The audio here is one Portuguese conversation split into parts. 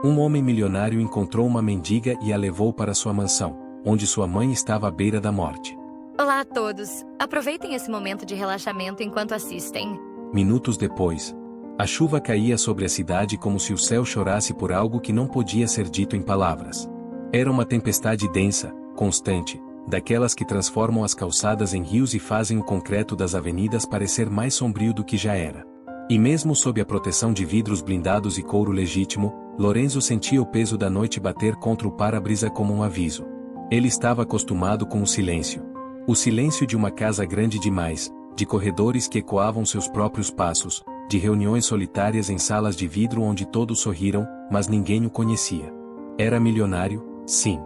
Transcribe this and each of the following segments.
Um homem milionário encontrou uma mendiga e a levou para sua mansão, onde sua mãe estava à beira da morte. Olá a todos. Aproveitem esse momento de relaxamento enquanto assistem. Minutos depois, a chuva caía sobre a cidade como se o céu chorasse por algo que não podia ser dito em palavras. Era uma tempestade densa, constante, daquelas que transformam as calçadas em rios e fazem o concreto das avenidas parecer mais sombrio do que já era. E mesmo sob a proteção de vidros blindados e couro legítimo, Lorenzo sentia o peso da noite bater contra o para-brisa como um aviso. Ele estava acostumado com o silêncio. O silêncio de uma casa grande demais, de corredores que ecoavam seus próprios passos, de reuniões solitárias em salas de vidro onde todos sorriram, mas ninguém o conhecia. Era milionário, sim.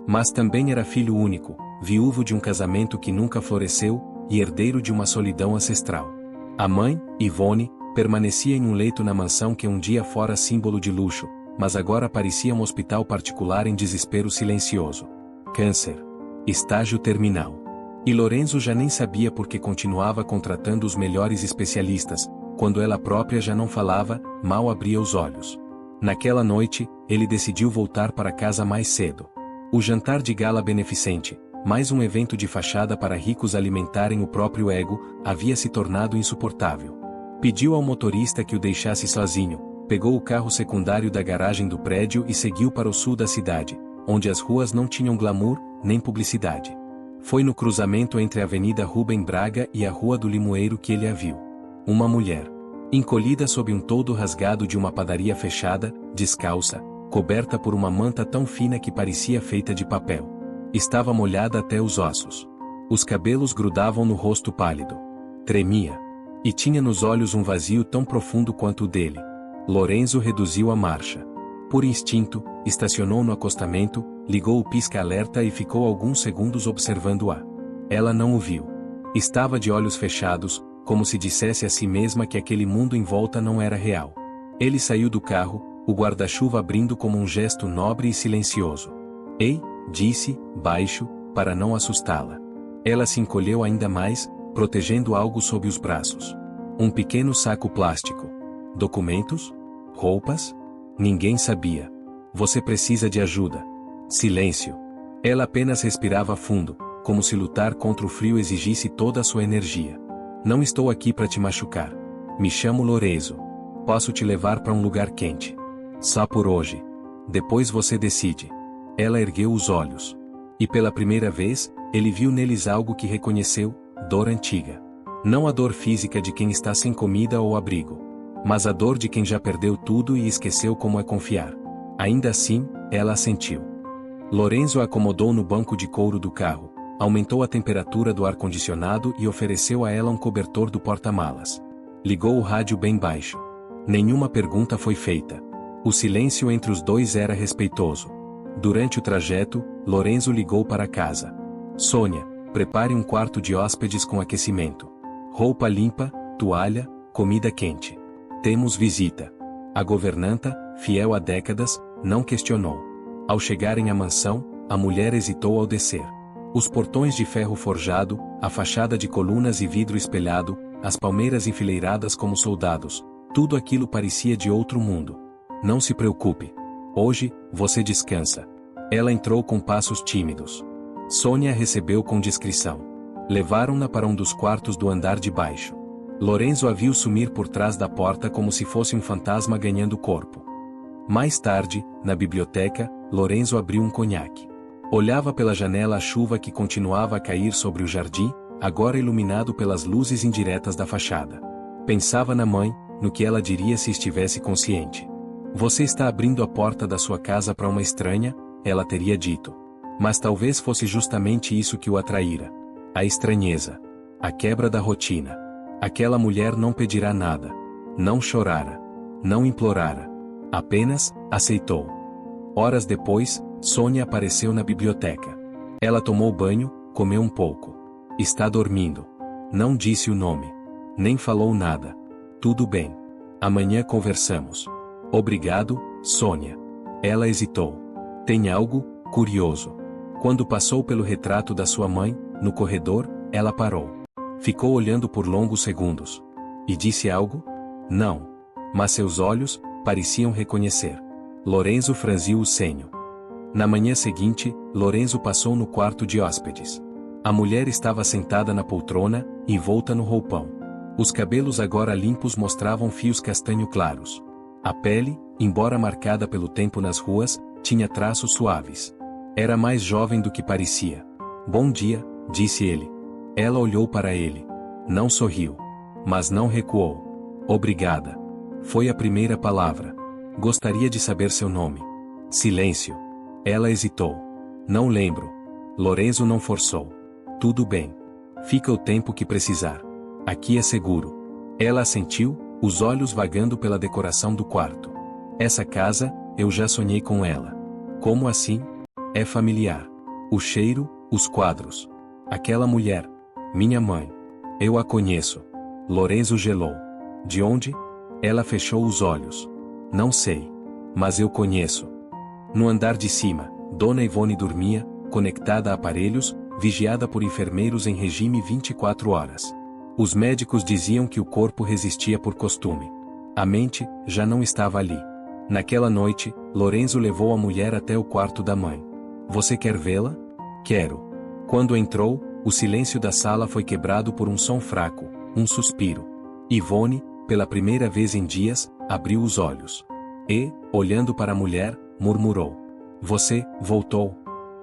Mas também era filho único, viúvo de um casamento que nunca floresceu, e herdeiro de uma solidão ancestral. A mãe, Yvonne, permanecia em um leito na mansão que um dia fora símbolo de luxo, mas agora parecia um hospital particular em desespero silencioso. Câncer. Estágio terminal. E Lorenzo já nem sabia por que continuava contratando os melhores especialistas, quando ela própria já não falava, mal abria os olhos. Naquela noite, ele decidiu voltar para casa mais cedo. O jantar de gala beneficente, mais um evento de fachada para ricos alimentarem o próprio ego, havia se tornado insuportável. Pediu ao motorista que o deixasse sozinho, pegou o carro secundário da garagem do prédio e seguiu para o sul da cidade, onde as ruas não tinham glamour, nem publicidade. Foi no cruzamento entre a Avenida Rubem Braga e a Rua do Limoeiro que ele a viu. Uma mulher, encolhida sob um toldo rasgado de uma padaria fechada, descalça, coberta por uma manta tão fina que parecia feita de papel. Estava molhada até os ossos. Os cabelos grudavam no rosto pálido. Tremia. E tinha nos olhos um vazio tão profundo quanto o dele. Lorenzo reduziu a marcha. Por instinto, estacionou no acostamento, ligou o pisca-alerta e ficou alguns segundos observando-a. Ela não o viu. Estava de olhos fechados, como se dissesse a si mesma que aquele mundo em volta não era real. Ele saiu do carro, o guarda-chuva abrindo como um gesto nobre e silencioso. Ei, disse, baixo, para não assustá-la. Ela se encolheu ainda mais, protegendo algo sob os braços. Um pequeno saco plástico. Documentos? Roupas? Ninguém sabia. Você precisa de ajuda. Silêncio. Ela apenas respirava fundo, como se lutar contra o frio exigisse toda a sua energia. Não estou aqui para te machucar. Me chamo Lorenzo. Posso te levar para um lugar quente. Só por hoje. Depois você decide. Ela ergueu os olhos. E pela primeira vez, ele viu neles algo que reconheceu, dor antiga. Não a dor física de quem está sem comida ou abrigo. Mas a dor de quem já perdeu tudo e esqueceu como é confiar. Ainda assim, ela assentiu. Lorenzo a acomodou no banco de couro do carro, aumentou a temperatura do ar-condicionado e ofereceu a ela um cobertor do porta-malas. Ligou o rádio bem baixo. Nenhuma pergunta foi feita. O silêncio entre os dois era respeitoso. Durante o trajeto, Lorenzo ligou para casa. Sônia, prepare um quarto de hóspedes com aquecimento. Roupa limpa, toalha, comida quente. Temos visita. A governanta, fiel há décadas, não questionou. Ao chegarem à mansão, a mulher hesitou ao descer. Os portões de ferro forjado, a fachada de colunas e vidro espelhado, as palmeiras enfileiradas como soldados, tudo aquilo parecia de outro mundo. Não se preocupe. Hoje, você descansa. Ela entrou com passos tímidos. Sônia a recebeu com discrição. Levaram-na para um dos quartos do andar de baixo. Lorenzo a viu sumir por trás da porta como se fosse um fantasma ganhando corpo. Mais tarde, na biblioteca, Lorenzo abriu um conhaque. Olhava pela janela a chuva que continuava a cair sobre o jardim, agora iluminado pelas luzes indiretas da fachada. Pensava na mãe, no que ela diria se estivesse consciente. Você está abrindo a porta da sua casa para uma estranha, ela teria dito. Mas talvez fosse justamente isso que o atraíra. A estranheza. A quebra da rotina. Aquela mulher não pedirá nada. Não chorara. Não implorara. Apenas, aceitou. Horas depois, Sônia apareceu na biblioteca. Ela tomou banho, comeu um pouco. Está dormindo. Não disse o nome. Nem falou nada. Tudo bem. Amanhã conversamos. Obrigado, Sônia. Ela hesitou. Tem algo curioso. Quando passou pelo retrato da sua mãe, no corredor, ela parou. Ficou olhando por longos segundos. E disse algo? Não. Mas seus olhos pareciam reconhecer. Lorenzo franziu o senho. Na manhã seguinte, Lorenzo passou no quarto de hóspedes. A mulher estava sentada na poltrona, envolta no roupão. Os cabelos agora limpos mostravam fios castanho claros. A pele, embora marcada pelo tempo nas ruas, tinha traços suaves. Era mais jovem do que parecia. Bom dia, disse ele. Ela olhou para ele. Não sorriu. Mas não recuou. Obrigada. Foi a primeira palavra. Gostaria de saber seu nome. Silêncio. Ela hesitou. Não lembro. Lorenzo não forçou. Tudo bem. Fica o tempo que precisar. Aqui é seguro. Ela assentiu, os olhos vagando pela decoração do quarto. Essa casa, eu já sonhei com ela. Como assim? É familiar. O cheiro, os quadros. Aquela mulher. Minha mãe. Eu a conheço. Lorenzo gelou. De onde? Ela fechou os olhos. Não sei. Mas eu conheço. No andar de cima, Dona Ivone dormia, conectada a aparelhos, vigiada por enfermeiros em regime 24 horas. Os médicos diziam que o corpo resistia por costume. A mente, já não estava ali. Naquela noite, Lorenzo levou a mulher até o quarto da mãe. Você quer vê-la? Quero. Quando entrou, o silêncio da sala foi quebrado por um som fraco, um suspiro. Ivone, pela primeira vez em dias, abriu os olhos. E, olhando para a mulher, murmurou. Você, voltou.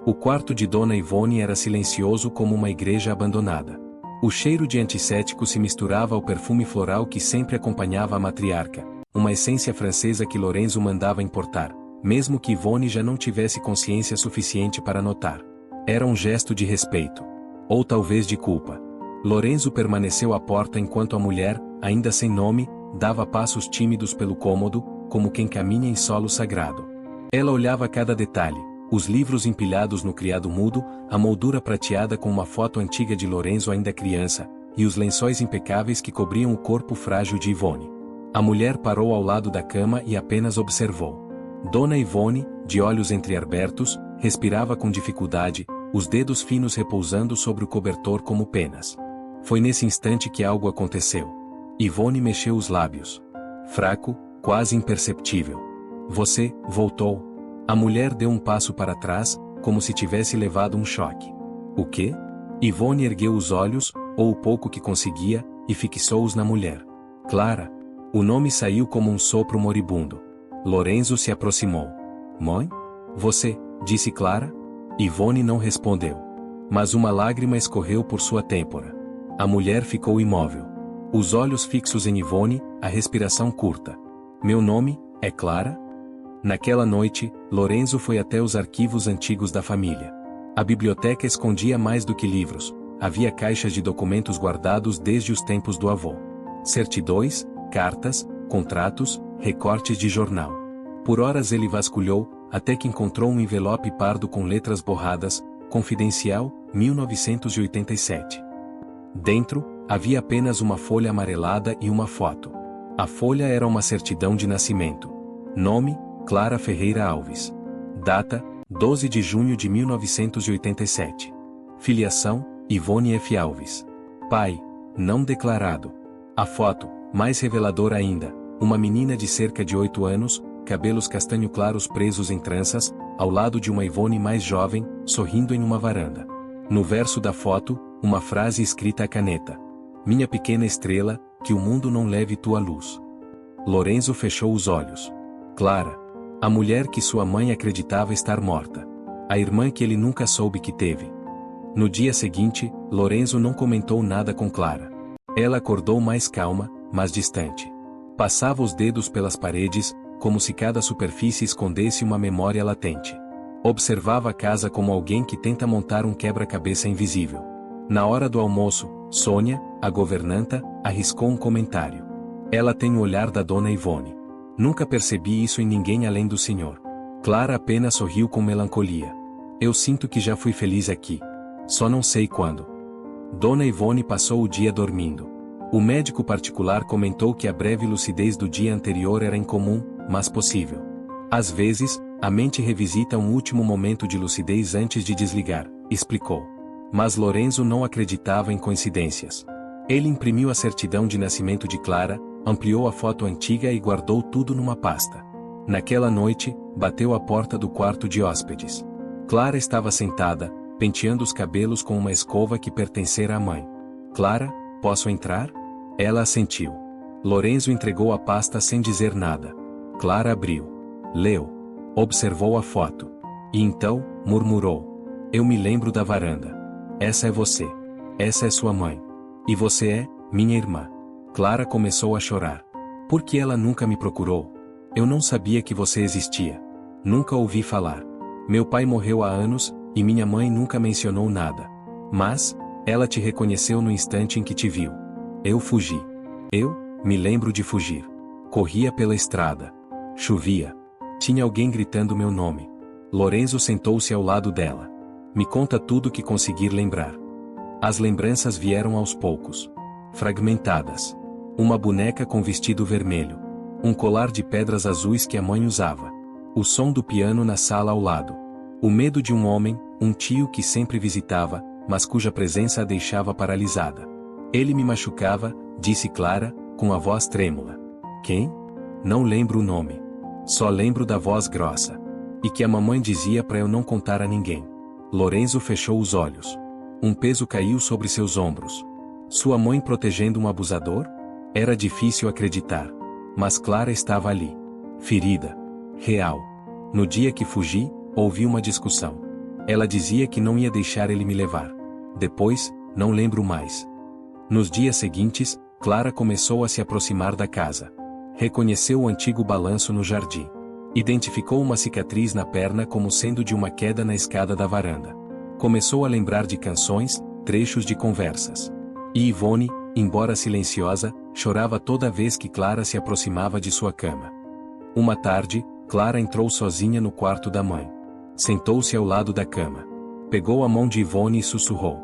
O quarto de Dona Ivone era silencioso como uma igreja abandonada. O cheiro de antisséptico se misturava ao perfume floral que sempre acompanhava a matriarca, uma essência francesa que Lorenzo mandava importar, mesmo que Ivone já não tivesse consciência suficiente para notar. Era um gesto de respeito. Ou talvez de culpa. Lorenzo permaneceu à porta enquanto a mulher, ainda sem nome, dava passos tímidos pelo cômodo, como quem caminha em solo sagrado. Ela olhava cada detalhe, os livros empilhados no criado mudo, a moldura prateada com uma foto antiga de Lorenzo ainda criança, e os lençóis impecáveis que cobriam o corpo frágil de Ivone. A mulher parou ao lado da cama e apenas observou. Dona Ivone, de olhos entreabertos, respirava com dificuldade, os dedos finos repousando sobre o cobertor como penas. Foi nesse instante que algo aconteceu. Ivone mexeu os lábios. Fraco, quase imperceptível. Você, voltou. A mulher deu um passo para trás, como se tivesse levado um choque. O quê? Ivone ergueu os olhos, ou o pouco que conseguia, e fixou-os na mulher. Clara. O nome saiu como um sopro moribundo. Lorenzo se aproximou. Mãe? Você, disse Clara? Ivone não respondeu. Mas uma lágrima escorreu por sua têmpora. A mulher ficou imóvel. Os olhos fixos em Ivone, a respiração curta. Meu nome, é Clara? Naquela noite, Lorenzo foi até os arquivos antigos da família. A biblioteca escondia mais do que livros, havia caixas de documentos guardados desde os tempos do avô. Certidões, cartas, contratos, recortes de jornal. Por horas ele vasculhou, até que encontrou um envelope pardo com letras borradas, confidencial, 1987. Dentro, havia apenas uma folha amarelada e uma foto. A folha era uma certidão de nascimento. Nome, Clara Ferreira Alves. Data, 12 de junho de 1987. Filiação, Ivone F. Alves. Pai, não declarado. A foto, mais reveladora ainda, uma menina de cerca de 8 anos, cabelos castanho claros presos em tranças, ao lado de uma Ivone mais jovem, sorrindo em uma varanda. No verso da foto, uma frase escrita à caneta. Minha pequena estrela, que o mundo não leve tua luz. Lorenzo fechou os olhos. Clara. A mulher que sua mãe acreditava estar morta. A irmã que ele nunca soube que teve. No dia seguinte, Lorenzo não comentou nada com Clara. Ela acordou mais calma, mas distante. Passava os dedos pelas paredes, como se cada superfície escondesse uma memória latente. Observava a casa como alguém que tenta montar um quebra-cabeça invisível. Na hora do almoço, Sônia, a governanta, arriscou um comentário. Ela tem o olhar da Dona Ivone. Nunca percebi isso em ninguém além do senhor. Clara apenas sorriu com melancolia. Eu sinto que já fui feliz aqui. Só não sei quando. Dona Ivone passou o dia dormindo. O médico particular comentou que a breve lucidez do dia anterior era incomum, mas possível. Às vezes, a mente revisita um último momento de lucidez antes de desligar, explicou. Mas Lorenzo não acreditava em coincidências. Ele imprimiu a certidão de nascimento de Clara, ampliou a foto antiga e guardou tudo numa pasta. Naquela noite, bateu à porta do quarto de hóspedes. Clara estava sentada, penteando os cabelos com uma escova que pertencera à mãe. Clara, posso entrar? Ela assentiu. Lorenzo entregou a pasta sem dizer nada. Clara abriu. Leu. Observou a foto. E então, murmurou. Eu me lembro da varanda. Essa é você. Essa é sua mãe. E você é, minha irmã. Clara começou a chorar. Por que ela nunca me procurou? Eu não sabia que você existia. Nunca ouvi falar. Meu pai morreu há anos, e minha mãe nunca mencionou nada. Mas, ela te reconheceu no instante em que te viu. Eu fugi. Eu, me lembro de fugir. Corria pela estrada. Chovia. Tinha alguém gritando meu nome. Lorenzo sentou-se ao lado dela. Me conta tudo que conseguir lembrar. As lembranças vieram aos poucos. Fragmentadas. Uma boneca com vestido vermelho. Um colar de pedras azuis que a mãe usava. O som do piano na sala ao lado. O medo de um homem, um tio que sempre visitava, mas cuja presença a deixava paralisada. Ele me machucava, disse Clara, com a voz trêmula. Quem? Não lembro o nome. Só lembro da voz grossa. E que a mamãe dizia para eu não contar a ninguém. Lorenzo fechou os olhos. Um peso caiu sobre seus ombros. Sua mãe protegendo um abusador? Era difícil acreditar. Mas Clara estava ali. Ferida. Real. No dia que fugi, ouvi uma discussão. Ela dizia que não ia deixar ele me levar. Depois, não lembro mais. Nos dias seguintes, Clara começou a se aproximar da casa. Reconheceu o antigo balanço no jardim. Identificou uma cicatriz na perna como sendo de uma queda na escada da varanda. Começou a lembrar de canções, trechos de conversas. E Ivone, embora silenciosa, chorava toda vez que Clara se aproximava de sua cama. Uma tarde, Clara entrou sozinha no quarto da mãe. Sentou-se ao lado da cama. Pegou a mão de Ivone e sussurrou.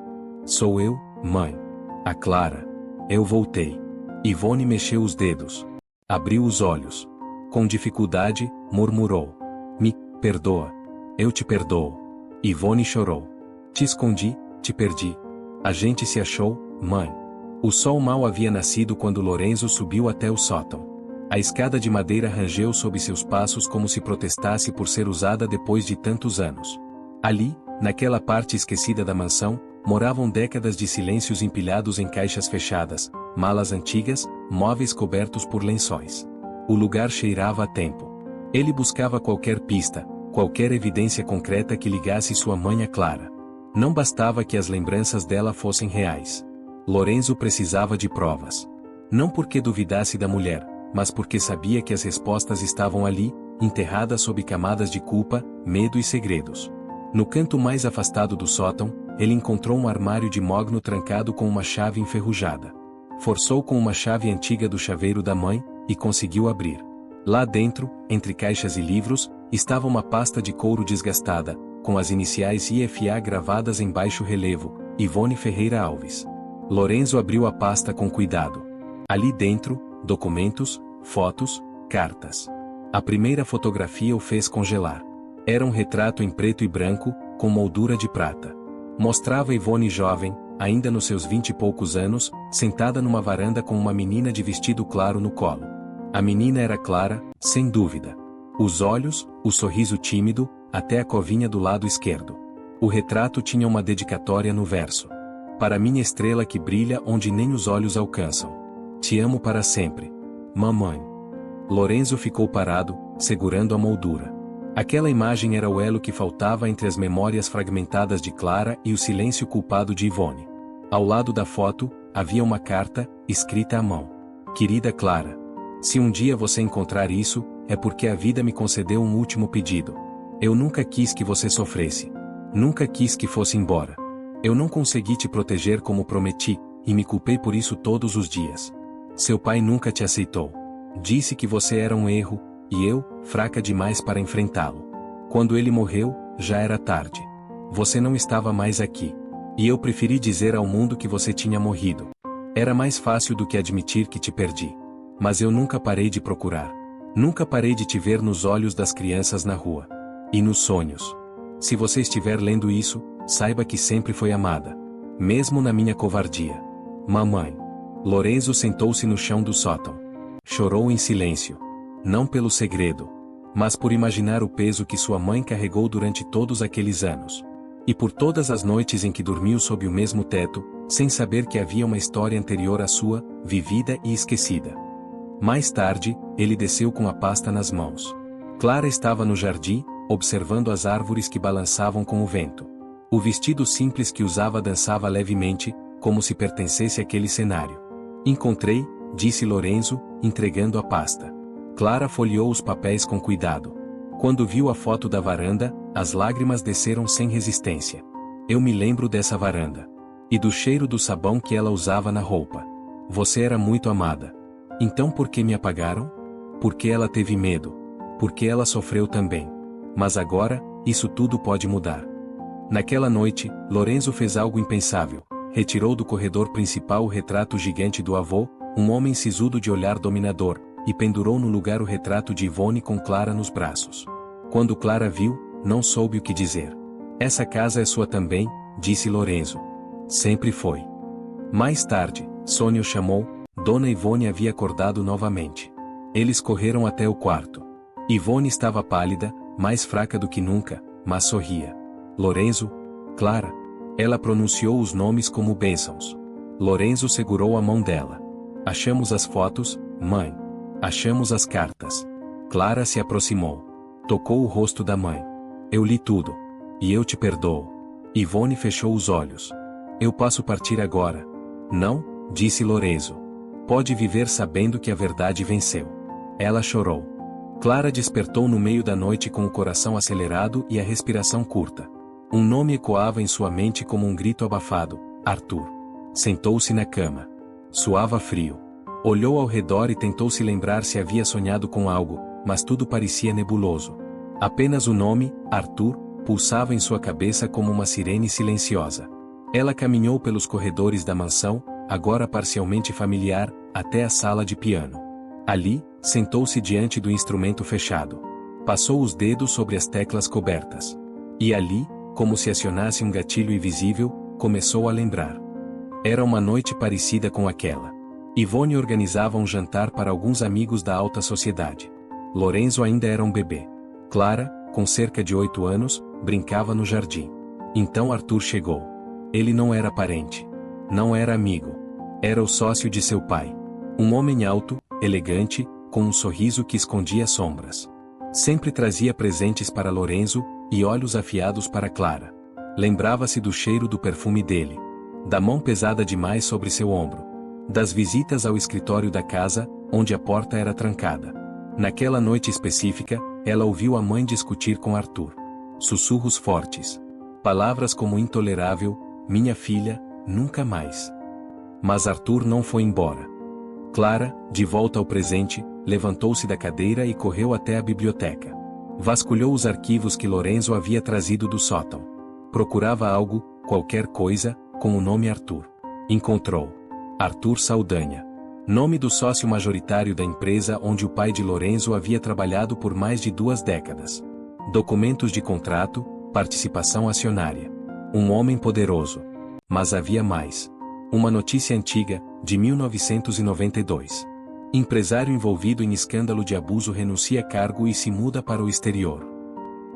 Sou eu, mãe. A Clara. Eu voltei. Ivone mexeu os dedos. Abriu os olhos. Com dificuldade, murmurou. Me perdoa. Eu te perdoo. Ivone chorou. Te escondi, te perdi. A gente se achou, mãe. O sol mal havia nascido quando Lorenzo subiu até o sótão. A escada de madeira rangeu sob seus passos como se protestasse por ser usada depois de tantos anos. Ali, naquela parte esquecida da mansão, moravam décadas de silêncios empilhados em caixas fechadas, malas antigas, móveis cobertos por lençóis. O lugar cheirava a tempo. Ele buscava qualquer pista, qualquer evidência concreta que ligasse sua mãe a Clara. Não bastava que as lembranças dela fossem reais. Lorenzo precisava de provas. Não porque duvidasse da mulher, mas porque sabia que as respostas estavam ali, enterradas sob camadas de culpa, medo e segredos. No canto mais afastado do sótão, ele encontrou um armário de mogno trancado com uma chave enferrujada. Forçou com uma chave antiga do chaveiro da mãe, e conseguiu abrir. Lá dentro, entre caixas e livros, estava uma pasta de couro desgastada, com as iniciais IFA gravadas em baixo relevo, Ivone Ferreira Alves. Lorenzo abriu a pasta com cuidado. Ali dentro, documentos, fotos, cartas. A primeira fotografia o fez congelar. Era um retrato em preto e branco, com moldura de prata. Mostrava Ivone jovem, ainda nos seus 20 e poucos anos, sentada numa varanda com uma menina de vestido claro no colo. A menina era Clara, sem dúvida. Os olhos, o sorriso tímido, até a covinha do lado esquerdo. O retrato tinha uma dedicatória no verso. Para minha estrela que brilha onde nem os olhos alcançam. Te amo para sempre. Mamãe. Lorenzo ficou parado, segurando a moldura. Aquela imagem era o elo que faltava entre as memórias fragmentadas de Clara e o silêncio culpado de Ivone. Ao lado da foto, havia uma carta, escrita à mão. Querida Clara. Se um dia você encontrar isso, é porque a vida me concedeu um último pedido. Eu nunca quis que você sofresse. Nunca quis que fosse embora. Eu não consegui te proteger como prometi, e me culpei por isso todos os dias. Seu pai nunca te aceitou. Disse que você era um erro, e eu, fraca demais para enfrentá-lo. Quando ele morreu, já era tarde. Você não estava mais aqui. E eu preferi dizer ao mundo que você tinha morrido. Era mais fácil do que admitir que te perdi. Mas eu nunca parei de procurar. Nunca parei de te ver nos olhos das crianças na rua. E nos sonhos. Se você estiver lendo isso, saiba que sempre foi amada. Mesmo na minha covardia. Mamãe. Lorenzo sentou-se no chão do sótão. Chorou em silêncio. Não pelo segredo. mas por imaginar o peso que sua mãe carregou durante todos aqueles anos. E por todas as noites em que dormiu sob o mesmo teto, sem saber que havia uma história anterior à sua, vivida e esquecida. Mais tarde, ele desceu com a pasta nas mãos. Clara estava no jardim, observando as árvores que balançavam com o vento. O vestido simples que usava dançava levemente, como se pertencesse àquele cenário. Encontrei, disse Lorenzo, entregando a pasta. Clara folheou os papéis com cuidado. Quando viu a foto da varanda, as lágrimas desceram sem resistência. Eu me lembro dessa varanda. E do cheiro do sabão que ela usava na roupa. Você era muito amada. Então por que me apagaram? Porque ela teve medo. Porque ela sofreu também. Mas agora, isso tudo pode mudar. Naquela noite, Lorenzo fez algo impensável. Retirou do corredor principal o retrato gigante do avô, um homem sisudo de olhar dominador, e pendurou no lugar o retrato de Yvonne com Clara nos braços. Quando Clara viu, não soube o que dizer. Essa casa é sua também, disse Lorenzo. Sempre foi. Mais tarde, Sônia o chamou, Dona Yvonne havia acordado novamente. Eles correram até o quarto. Yvonne estava pálida, mais fraca do que nunca, mas sorria. Lorenzo, Clara. Ela pronunciou os nomes como bênçãos. Lorenzo segurou a mão dela. Achamos as fotos, mãe. Achamos as cartas. Clara se aproximou. Tocou o rosto da mãe. Eu li tudo. E eu te perdoo. Yvonne fechou os olhos. Eu posso partir agora. Não, disse Lorenzo. Pode viver sabendo que a verdade venceu. Ela chorou. Clara despertou no meio da noite com o coração acelerado e a respiração curta. Um nome ecoava em sua mente como um grito abafado: Arthur. Sentou-se na cama. Suava frio. Olhou ao redor e tentou se lembrar se havia sonhado com algo, mas tudo parecia nebuloso. Apenas o nome, Arthur, pulsava em sua cabeça como uma sirene silenciosa. Ela caminhou pelos corredores da mansão, agora parcialmente familiar, até a sala de piano. Ali, sentou-se diante do instrumento fechado. Passou os dedos sobre as teclas cobertas. E ali, como se acionasse um gatilho invisível, começou a lembrar. Era uma noite parecida com aquela. Yvonne organizava um jantar para alguns amigos da alta sociedade. Lorenzo ainda era um bebê. Clara, com cerca de 8 anos, brincava no jardim. Então Arthur chegou. Ele não era parente. Não era amigo. Era o sócio de seu pai. Um homem alto, elegante, com um sorriso que escondia sombras. Sempre trazia presentes para Lorenzo, e olhos afiados para Clara. Lembrava-se do cheiro do perfume dele. Da mão pesada demais sobre seu ombro. Das visitas ao escritório da casa, onde a porta era trancada. Naquela noite específica, ela ouviu a mãe discutir com Arthur. Sussurros fortes. Palavras como intolerável, minha filha, nunca mais. Mas Arthur não foi embora. Clara, de volta ao presente, levantou-se da cadeira e correu até a biblioteca. Vasculhou os arquivos que Lorenzo havia trazido do sótão. Procurava algo, qualquer coisa, com o nome Arthur. Encontrou. Arthur Saldanha. Nome do sócio majoritário da empresa onde o pai de Lorenzo havia trabalhado por mais de 2 décadas. Documentos de contrato, participação acionária. Um homem poderoso. Mas havia mais. Uma notícia antiga, de 1992. Empresário envolvido em escândalo de abuso renuncia cargo e se muda para o exterior.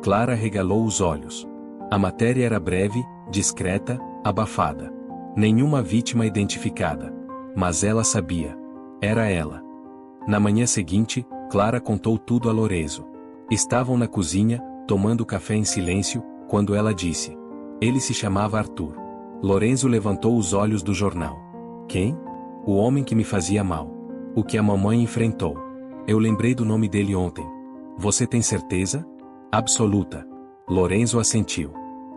Clara regalou os olhos. A matéria era breve, discreta, abafada. Nenhuma vítima identificada. Mas ela sabia. Era ela. Na manhã seguinte, Clara contou tudo a Lorenzo. Estavam na cozinha, tomando café em silêncio, quando ela disse. Ele se chamava Arthur. Lorenzo levantou os olhos do jornal. Quem? O homem que me fazia mal. O que a mamãe enfrentou. Eu lembrei do nome dele ontem. Você tem certeza? Absoluta. Lorenzo assentiu.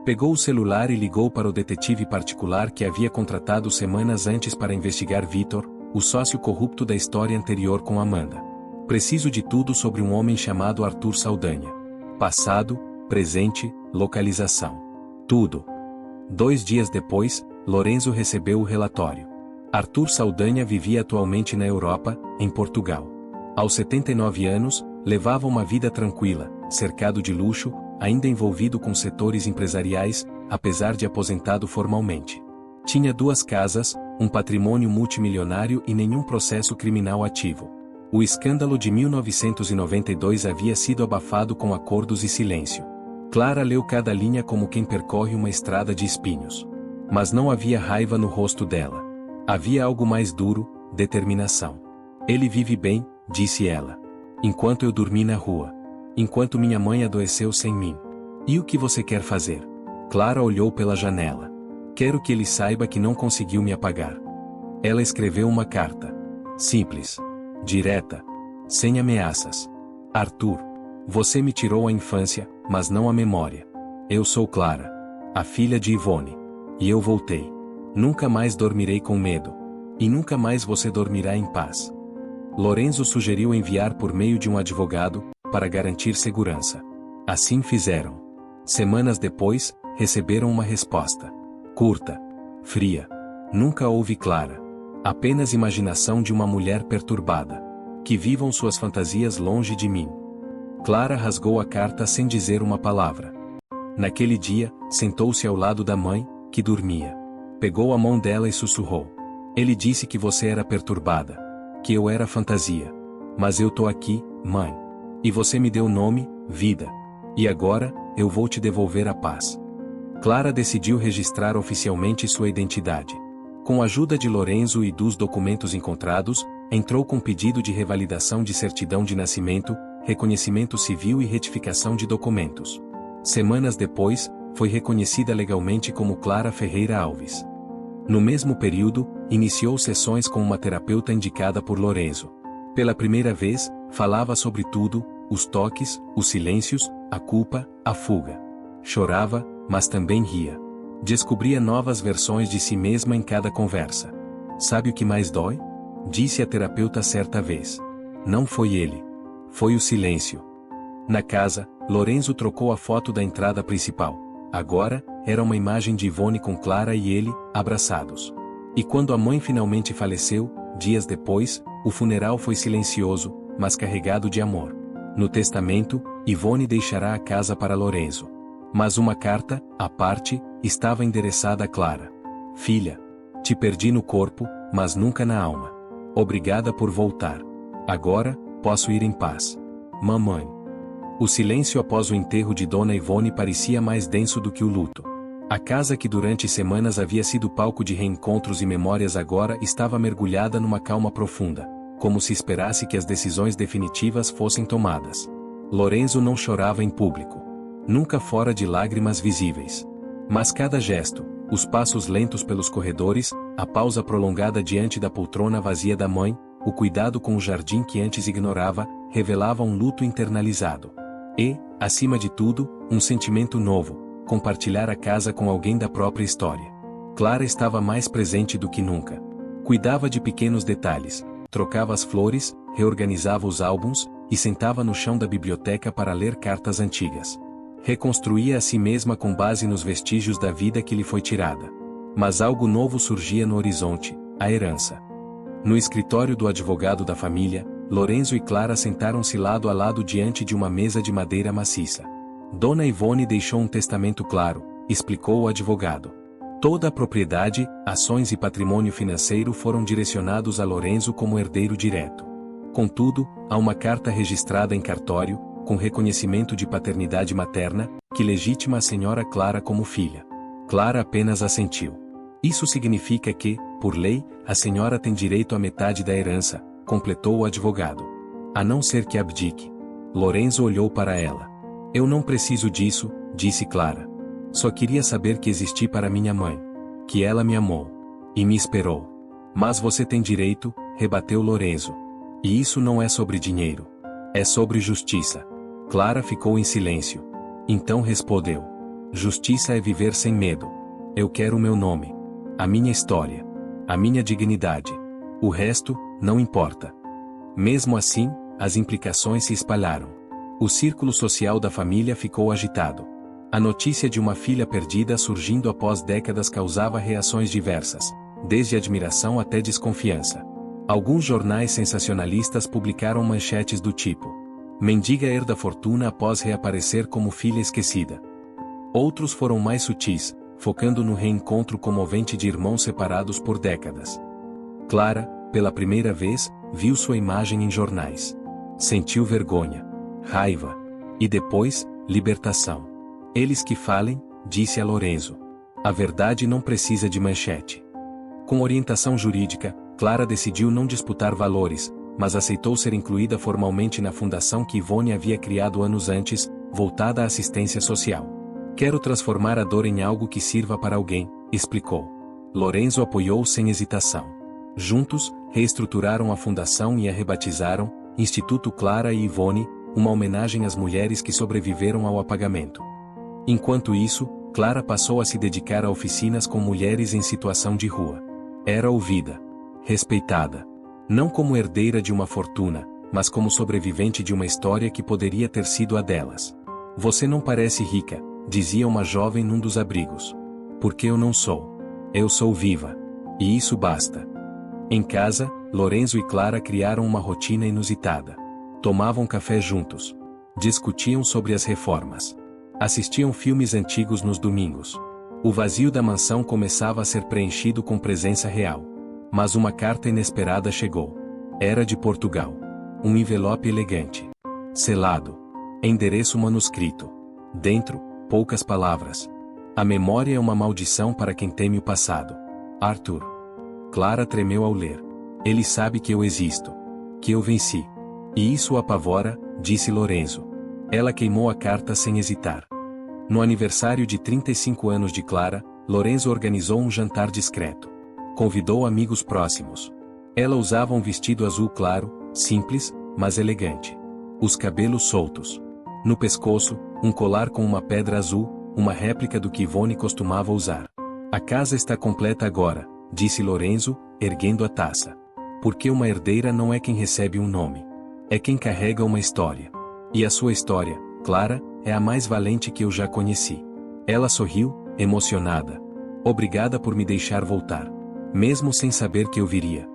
Pegou o celular e ligou para o detetive particular que havia contratado semanas antes para investigar Vitor, o sócio corrupto da história anterior com Amanda. Preciso de tudo sobre um homem chamado Arthur Saldanha. Passado, presente, localização. Tudo. 2 dias depois, Lorenzo recebeu o relatório. Arthur Saldanha vivia atualmente na Europa, em Portugal. Aos 79 anos, levava uma vida tranquila, cercado de luxo, ainda envolvido com setores empresariais, apesar de aposentado formalmente. Tinha 2 casas, um patrimônio multimilionário e nenhum processo criminal ativo. O escândalo de 1992 havia sido abafado com acordos e silêncio. Clara leu cada linha como quem percorre uma estrada de espinhos. Mas não havia raiva no rosto dela. Havia algo mais duro, determinação. Ele vive bem, disse ela. Enquanto eu dormi na rua. Enquanto minha mãe adoeceu sem mim. E o que você quer fazer? Clara olhou pela janela. Quero que ele saiba que não conseguiu me apagar. Ela escreveu uma carta. Simples. Direta. Sem ameaças. Arthur. Você me tirou a infância, mas não a memória. Eu sou Clara. A filha de Yvonne. E eu voltei. Nunca mais dormirei com medo. E nunca mais você dormirá em paz. Lorenzo sugeriu enviar por meio de um advogado, para garantir segurança. Assim fizeram. Semanas depois, receberam uma resposta. Curta. Fria. Nunca houve Clara. Apenas imaginação de uma mulher perturbada. Que vivam suas fantasias longe de mim. Clara rasgou a carta sem dizer uma palavra. Naquele dia, sentou-se ao lado da mãe, que dormia. Pegou a mão dela e sussurrou. Ele disse que você era perturbada. Que eu era fantasia. Mas eu tô aqui, mãe. E você me deu nome, vida. E agora, eu vou te devolver a paz. Clara decidiu registrar oficialmente sua identidade. Com a ajuda de Lorenzo e dos documentos encontrados, entrou com pedido de revalidação de certidão de nascimento, reconhecimento civil e retificação de documentos. Semanas depois, foi reconhecida legalmente como Clara Ferreira Alves. No mesmo período, iniciou sessões com uma terapeuta indicada por Lorenzo. Pela primeira vez, falava sobre tudo, os toques, os silêncios, a culpa, a fuga. Chorava, mas também ria. Descobria novas versões de si mesma em cada conversa. Sabe o que mais dói? Disse a terapeuta certa vez. Não foi ele. Foi o silêncio. Na casa, Lorenzo trocou a foto da entrada principal. Agora, era uma imagem de Yvonne com Clara e ele, abraçados. E quando a mãe finalmente faleceu, dias depois, o funeral foi silencioso, mas carregado de amor. No testamento, Yvonne deixará a casa para Lorenzo. Mas uma carta, à parte, estava endereçada a Clara. Filha. Te perdi no corpo, mas nunca na alma. Obrigada por voltar. Agora, posso ir em paz. Mamãe. O silêncio após o enterro de Dona Yvonne parecia mais denso do que o luto. A casa que durante semanas havia sido palco de reencontros e memórias agora estava mergulhada numa calma profunda, como se esperasse que as decisões definitivas fossem tomadas. Lorenzo não chorava em público. Nunca fora de lágrimas visíveis. Mas cada gesto, os passos lentos pelos corredores, a pausa prolongada diante da poltrona vazia da mãe, o cuidado com o jardim que antes ignorava, revelava um luto internalizado. E, acima de tudo, um sentimento novo, compartilhar a casa com alguém da própria história. Clara estava mais presente do que nunca. Cuidava de pequenos detalhes, trocava as flores, reorganizava os álbuns, e sentava no chão da biblioteca para ler cartas antigas. Reconstruía a si mesma com base nos vestígios da vida que lhe foi tirada. Mas algo novo surgia no horizonte, a herança. No escritório do advogado da família, Lorenzo e Clara sentaram-se lado a lado diante de uma mesa de madeira maciça. Dona Yvonne deixou um testamento claro, explicou o advogado. Toda a propriedade, ações e patrimônio financeiro foram direcionados a Lorenzo como herdeiro direto. Contudo, há uma carta registrada em cartório, com reconhecimento de paternidade materna, que legitima a senhora Clara como filha. Clara apenas assentiu. Isso significa que, por lei, a senhora tem direito à metade da herança, completou o advogado. A não ser que abdique. Lorenzo olhou para ela. Eu não preciso disso, disse Clara. Só queria saber que existi para minha mãe. Que ela me amou. E me esperou. Mas você tem direito, rebateu Lorenzo. E isso não é sobre dinheiro. É sobre justiça. Clara ficou em silêncio. Então respondeu. Justiça é viver sem medo. Eu quero o meu nome. A minha história. A minha dignidade. O resto, não importa. Mesmo assim, as implicações se espalharam. O círculo social da família ficou agitado. A notícia de uma filha perdida surgindo após décadas causava reações diversas, desde admiração até desconfiança. Alguns jornais sensacionalistas publicaram manchetes do tipo: mendiga herda fortuna após reaparecer como filha esquecida. Outros foram mais sutis, focando no reencontro comovente de irmãos separados por décadas. Clara, pela primeira vez, viu sua imagem em jornais. Sentiu vergonha, raiva. E depois, libertação. Eles que falem, disse a Lorenzo. A verdade não precisa de manchete. Com orientação jurídica, Clara decidiu não disputar valores, mas aceitou ser incluída formalmente na fundação que Yvonne havia criado anos antes, voltada à assistência social. Quero transformar a dor em algo que sirva para alguém, explicou. Lorenzo apoiou sem hesitação. Juntos, reestruturaram a fundação e a rebatizaram, Instituto Clara e Yvonne, uma homenagem às mulheres que sobreviveram ao apagamento. Enquanto isso, Clara passou a se dedicar a oficinas com mulheres em situação de rua. Era ouvida, respeitada. Não como herdeira de uma fortuna, mas como sobrevivente de uma história que poderia ter sido a delas. Você não parece rica, dizia uma jovem num dos abrigos. Porque eu não sou. Eu sou viva. E isso basta. Em casa, Lorenzo e Clara criaram uma rotina inusitada. Tomavam café juntos. Discutiam sobre as reformas. Assistiam filmes antigos nos domingos. O vazio da mansão começava a ser preenchido com presença real. Mas uma carta inesperada chegou. Era de Portugal. Um envelope elegante. Selado. Endereço manuscrito. Dentro, poucas palavras. A memória é uma maldição para quem teme o passado. Arthur. Clara tremeu ao ler. Ele sabe que eu existo. Que eu venci. E isso o apavora, disse Lorenzo. Ela queimou a carta sem hesitar. No aniversário de 35 anos de Clara, Lorenzo organizou um jantar discreto. Convidou amigos próximos. Ela usava um vestido azul claro, simples, mas elegante. Os cabelos soltos. No pescoço, um colar com uma pedra azul, uma réplica do que Yvonne costumava usar. A casa está completa agora, disse Lorenzo, erguendo a taça. Porque uma herdeira não é quem recebe um nome. É quem carrega uma história. E a sua história, Clara, é a mais valente que eu já conheci. Ela sorriu, emocionada. Obrigada por me deixar voltar. Mesmo sem saber que eu viria.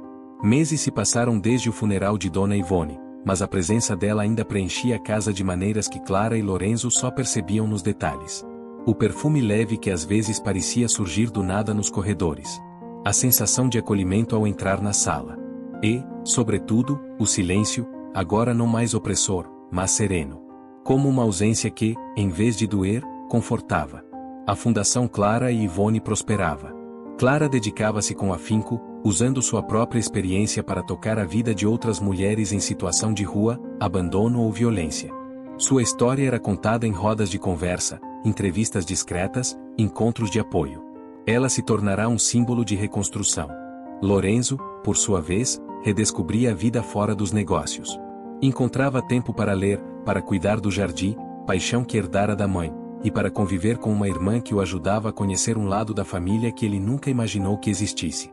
Meses se passaram desde o funeral de Dona Yvonne, mas a presença dela ainda preenchia a casa de maneiras que Clara e Lorenzo só percebiam nos detalhes. O perfume leve que às vezes parecia surgir do nada nos corredores. A sensação de acolhimento ao entrar na sala. E, sobretudo, o silêncio, agora não mais opressor, mas sereno. Como uma ausência que, em vez de doer, confortava. A Fundação Clara e Yvonne prosperava. Clara dedicava-se com afinco, usando sua própria experiência para tocar a vida de outras mulheres em situação de rua, abandono ou violência. Sua história era contada em rodas de conversa, entrevistas discretas, encontros de apoio. Ela se tornará um símbolo de reconstrução. Lorenzo, por sua vez, redescobria a vida fora dos negócios. Encontrava tempo para ler, para cuidar do jardim, paixão que herdara da mãe, e para conviver com uma irmã que o ajudava a conhecer um lado da família que ele nunca imaginou que existisse.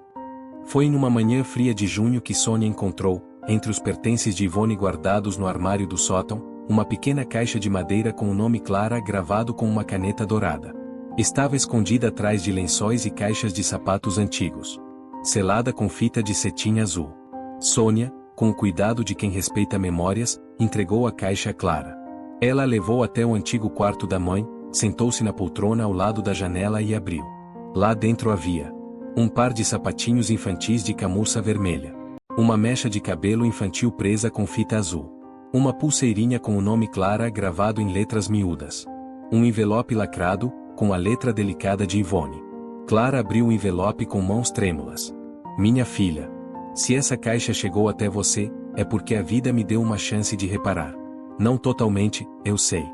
Foi numa manhã fria de junho que Sônia encontrou, entre os pertences de Yvonne guardados no armário do sótão, uma pequena caixa de madeira com o nome Clara gravado com uma caneta dourada. Estava escondida atrás de lençóis e caixas de sapatos antigos. Selada com fita de cetim azul. Sônia, com o cuidado de quem respeita memórias, entregou a caixa a Clara. Ela a levou até o antigo quarto da mãe, sentou-se na poltrona ao lado da janela e abriu. Lá dentro havia um par de sapatinhos infantis de camurça vermelha. Uma mecha de cabelo infantil presa com fita azul. Uma pulseirinha com o nome Clara gravado em letras miúdas. Um envelope lacrado, com a letra delicada de Yvonne. Clara abriu o envelope com mãos trêmulas. Minha filha. Se essa caixa chegou até você, é porque a vida me deu uma chance de reparar. Não totalmente, eu sei.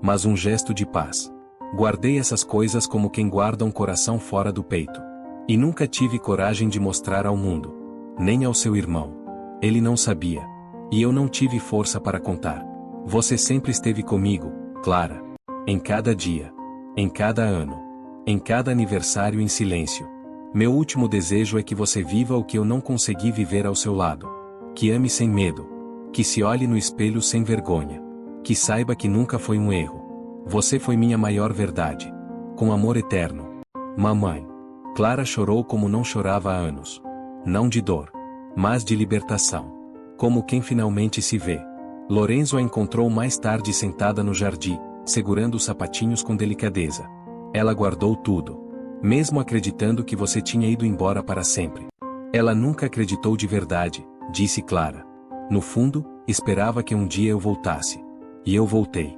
Mas um gesto de paz. Guardei essas coisas como quem guarda um coração fora do peito. E nunca tive coragem de mostrar ao mundo. Nem ao seu irmão. Ele não sabia. E eu não tive força para contar. Você sempre esteve comigo, Clara. Em cada dia. Em cada ano. Em cada aniversário em silêncio. Meu último desejo é que você viva o que eu não consegui viver ao seu lado. Que ame sem medo. Que se olhe no espelho sem vergonha. Que saiba que nunca foi um erro. Você foi minha maior verdade. Com amor eterno. Mamãe. Clara chorou como não chorava há anos. Não de dor. Mas de libertação. Como quem finalmente se vê. Lorenzo a encontrou mais tarde sentada no jardim, segurando os sapatinhos com delicadeza. Ela guardou tudo. Mesmo acreditando que você tinha ido embora para sempre. Ela nunca acreditou de verdade, disse Clara. No fundo, esperava que um dia eu voltasse. E eu voltei.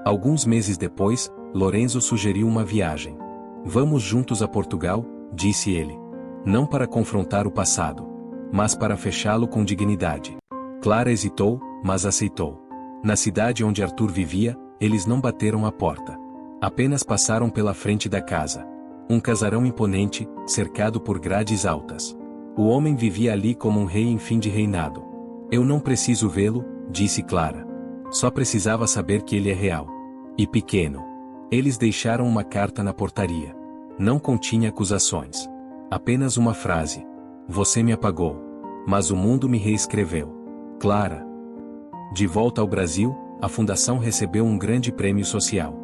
Alguns meses depois, Lorenzo sugeriu uma viagem. Vamos juntos a Portugal, disse ele. Não para confrontar o passado, mas para fechá-lo com dignidade. Clara hesitou, mas aceitou. Na cidade onde Arthur vivia, eles não bateram a porta. Apenas passaram pela frente da casa. Um casarão imponente, cercado por grades altas. O homem vivia ali como um rei em fim de reinado. Eu não preciso vê-lo, disse Clara. Só precisava saber que ele é real. E pequeno. Eles deixaram uma carta na portaria. Não continha acusações. Apenas uma frase. Você me apagou. Mas o mundo me reescreveu. Clara. De volta ao Brasil, a fundação recebeu um grande prêmio social.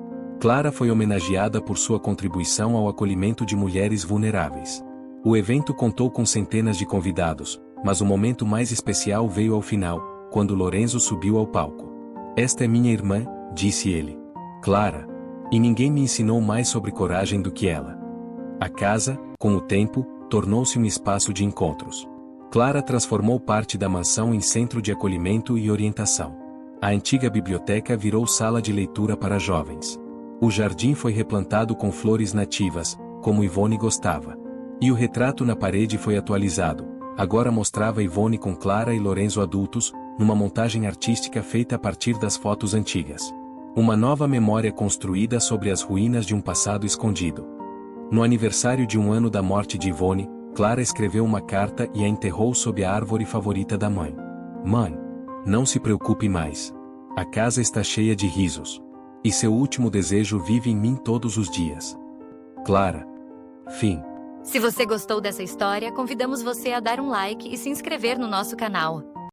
Clara foi homenageada por sua contribuição ao acolhimento de mulheres vulneráveis. O evento contou com centenas de convidados, mas o momento mais especial veio ao final, quando Lorenzo subiu ao palco. Esta é minha irmã, disse ele. Clara. E ninguém me ensinou mais sobre coragem do que ela. A casa, com o tempo, tornou-se um espaço de encontros. Clara transformou parte da mansão em centro de acolhimento e orientação. A antiga biblioteca virou sala de leitura para jovens. O jardim foi replantado com flores nativas, como Ivone gostava. E o retrato na parede foi atualizado. Agora mostrava Ivone com Clara e Lorenzo adultos, numa montagem artística feita a partir das fotos antigas. Uma nova memória construída sobre as ruínas de um passado escondido. No aniversário de 1 ano da morte de Ivone, Clara escreveu uma carta e a enterrou sob a árvore favorita da mãe. Mãe, não se preocupe mais. A casa está cheia de risos. E seu último desejo vive em mim todos os dias. Clara. Fim. Se você gostou dessa história, convidamos você a dar um like e se inscrever no nosso canal.